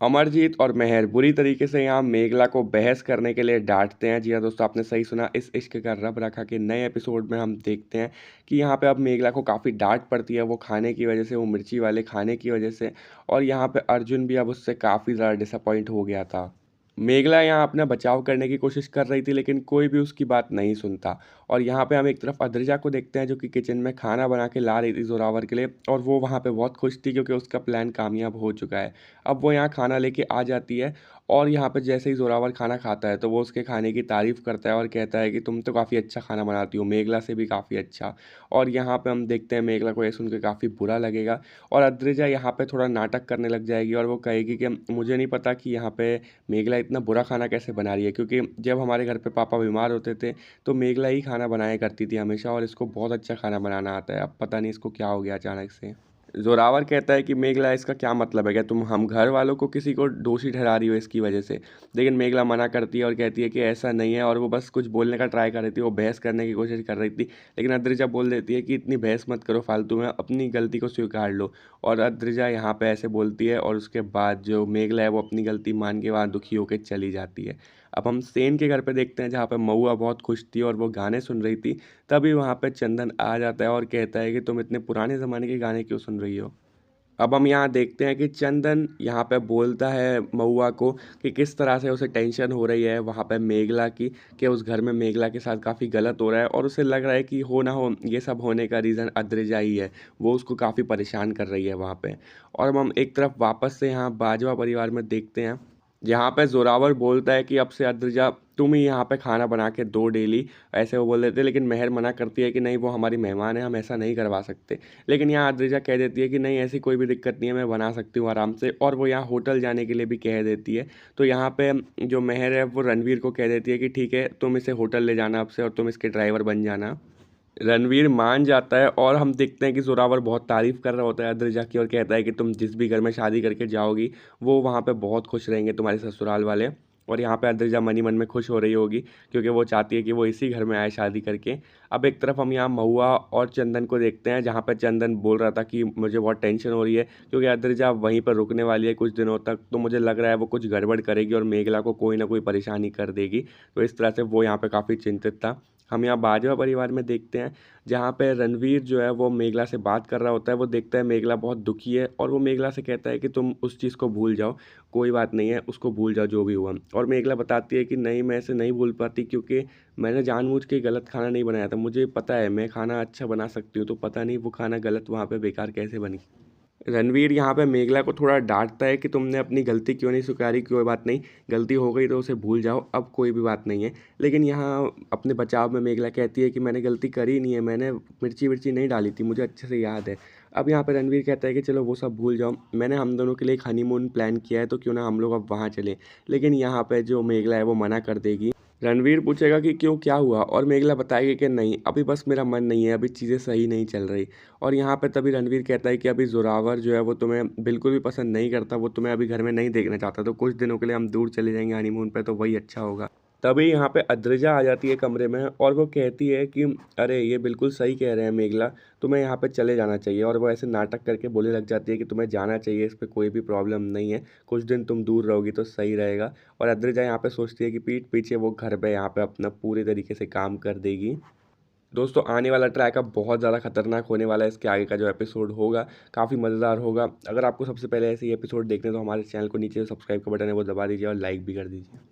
अमरजीत और मेहर बुरी तरीके से यहाँ मेघला को बहस करने के लिए डांटते हैं। जी हाँ दोस्तों, आपने सही सुना। इस इश्क का रब रखा के नए एपिसोड में हम देखते हैं कि यहाँ पे अब मेघला को काफ़ी डांट पड़ती है, वो खाने की वजह से, वो मिर्ची वाले खाने की वजह से। और यहाँ पे अर्जुन भी अब उससे काफ़ी ज़्यादा डिसअपॉइंट हो गया था। मेघला यहाँ अपना बचाव करने की कोशिश कर रही थी, लेकिन कोई भी उसकी बात नहीं सुनता। और यहाँ पे हम एक तरफ अद्रिजा को देखते हैं जो कि किचन में खाना बना के ला रही थी जोरावर के लिए, और वो वहाँ पे बहुत खुश थी क्योंकि उसका प्लान कामयाब हो चुका है। अब वो यहाँ खाना लेके आ जाती है, और यहाँ पे जैसे ही जोरावर खाना खाता है तो वो उसके खाने की तारीफ़ करता है और कहता है कि तुम तो काफ़ी अच्छा खाना बनाती हो, मेघला से भी काफ़ी अच्छा। और यहाँ पे हम देखते हैं मेघला को ये सुन के काफ़ी बुरा लगेगा, और अद्रिजा यहाँ पे थोड़ा नाटक करने लग जाएगी और वो कहेगी कि मुझे नहीं पता कि यहाँ पे मेघला इतना बुरा खाना कैसे बना रही है, क्योंकि जब हमारे घर पे पापा बीमार होते थे तो मेघला ही खाना बनाया करती थी हमेशा, और इसको बहुत अच्छा खाना बनाना आता है। अब पता नहीं इसको क्या हो गया अचानक से। जोरावर कहता है कि मेघला, इसका क्या मतलब है, क्या तुम हम घर वालों को किसी को दोषी ठहरा रही हो इसकी वजह से। लेकिन मेघला मना करती है और कहती है कि ऐसा नहीं है, और वो बस कुछ बोलने का ट्राई कर रही थी, वो बहस करने की कोशिश कर रही थी। लेकिन अद्रिजा बोल देती है कि इतनी बहस मत करो फालतू में, अपनी गलती को स्वीकार लो। और अद्रिजा यहाँ पे ऐसे बोलती है, और उसके बाद जो मेघला है वो अपनी गलती मान के वहाँ दुखी होकर चली जाती है। अब हम सेन के घर पे देखते हैं जहाँ पे महुआ बहुत खुश थी और वो गाने सुन रही थी। तभी वहाँ पे चंदन आ जाता है और कहता है कि तुम इतने पुराने ज़माने के गाने क्यों सुन रही हो। अब हम यहाँ देखते हैं कि चंदन यहाँ पे बोलता है महुआ को कि किस तरह से उसे टेंशन हो रही है वहाँ पे मेघला की, कि उस घर में मेघला के साथ काफ़ी गलत हो रहा है, और उसे लग रहा है कि हो ना हो ये सब होने का रीज़न अद्रिजा ही है। वो उसको काफ़ी परेशान कर रही है वहाँ पे। और अब हम एक तरफ वापस से यहाँ बाजवा परिवार में देखते हैं, यहाँ पे जोरावर बोलता है कि अब से अद्रिजा तुम ही यहाँ पे खाना बना के दो डेली। ऐसे वो बोल देते हैं, लेकिन मेहर मना करती है कि नहीं, वो हमारी मेहमान है, हम ऐसा नहीं करवा सकते। लेकिन यहाँ अद्रिजा कह देती है कि नहीं, ऐसी कोई भी दिक्कत नहीं है, मैं बना सकती हूँ आराम से, और वो यहाँ होटल जाने के लिए भी कह देती है। तो यहाँ पे जो मेहर है वो रणवीर को कह देती है कि ठीक है, तुम इसे होटल ले जाना अब से, और तुम इसके ड्राइवर बन जाना। रणवीर मान जाता है, और हम देखते हैं कि जोरावर बहुत तारीफ कर रहा होता है अद्रिजा की, और कहता है कि तुम जिस भी घर में शादी करके जाओगी वो वहाँ पे बहुत खुश रहेंगे तुम्हारे ससुराल वाले। और यहाँ पे अद्रिजा मनी मन में खुश हो रही होगी, क्योंकि वो चाहती है कि वो इसी घर में आए शादी करके। अब एक तरफ हम यहाँ महुआ और चंदन को देखते हैं, जहाँ पे चंदन बोल रहा था कि मुझे बहुत टेंशन हो रही है क्योंकि अद्रिजा वहीं पर रुकने वाली है कुछ दिनों तक, तो मुझे लग रहा है वो कुछ गड़बड़ करेगी और मेघला को कोई ना कोई परेशानी कर देगी। तो इस तरह से वो यहाँ पे काफ़ी चिंतित था। हम यहाँ बाजवा परिवार में देखते हैं, जहाँ पे रणवीर जो है वो मेघला से बात कर रहा होता है। वो देखता है मेघला बहुत दुखी है, और वो मेघला से कहता है कि तुम उस चीज़ को भूल जाओ, कोई बात नहीं है, उसको भूल जाओ जो भी हुआ। और मेघला बताती है कि नहीं, मैं इसे नहीं भूल पाती, क्योंकि मैंने जानबूझ के गलत खाना नहीं बनाया था, मुझे पता है मैं खाना अच्छा बना सकती हूँ, तो पता नहीं वो खाना गलत वहाँ पे बेकार कैसे बनी। रणवीर यहाँ पे मेघला को थोड़ा डांटता है कि तुमने अपनी गलती क्यों नहीं स्वीकारी, कोई बात नहीं, गलती हो गई तो उसे भूल जाओ, अब कोई भी बात नहीं है। लेकिन यहाँ अपने बचाव में मेघला कहती है कि मैंने गलती करी नहीं है, मैंने मिर्ची विर्ची नहीं डाली थी, मुझे अच्छे से याद है। अब यहाँ पे रणवीर कहता है कि चलो वो सब भूल जाओ, मैंने हम दोनों के लिए एक हनीमून प्लान किया है, तो क्यों ना हम लोग अब वहाँ चलें। लेकिन यहाँ पे जो मेघला है वो मना कर देगी। रणवीर पूछेगा कि क्यों, क्या हुआ, और मेघला बताएगी कि नहीं, अभी बस मेरा मन नहीं है, अभी चीज़ें सही नहीं चल रही। और यहाँ पे तभी रणवीर कहता है कि अभी जोरावर जो है वो तुम्हें बिल्कुल भी पसंद नहीं करता, वो तुम्हें अभी घर में नहीं देखना चाहता, तो कुछ दिनों के लिए हम दूर चले जाएंगे हनीमून पे, तो वही अच्छा होगा। तभी यहाँ पे अद्रिजा आ जाती है कमरे में, और वो कहती है कि अरे ये बिल्कुल सही कह रहे हैं मेघला, तुम्हें यहाँ पे चले जाना चाहिए। और वो ऐसे नाटक करके बोलने लग जाती है कि तुम्हें जाना चाहिए, इस पर कोई भी प्रॉब्लम नहीं है, कुछ दिन तुम दूर रहोगी तो सही रहेगा। और अद्रिजा यहाँ पे सोचती है कि पीठ पीछे वो घर पे यहाँ पे अपना पूरे तरीके से काम कर देगी। दोस्तों, आने वाला ट्रैक अब बहुत ज़्यादा खतरनाक होने वाला है। इसके आगे का जो एपिसोड होगा काफ़ी मज़ेदार होगा। अगर आपको सबसे पहले ऐसे ही एपिसोड देखने हैं तो हमारे चैनल को नीचे सब्सक्राइब का बटन है वो दबा दीजिए, और लाइक भी कर दीजिए।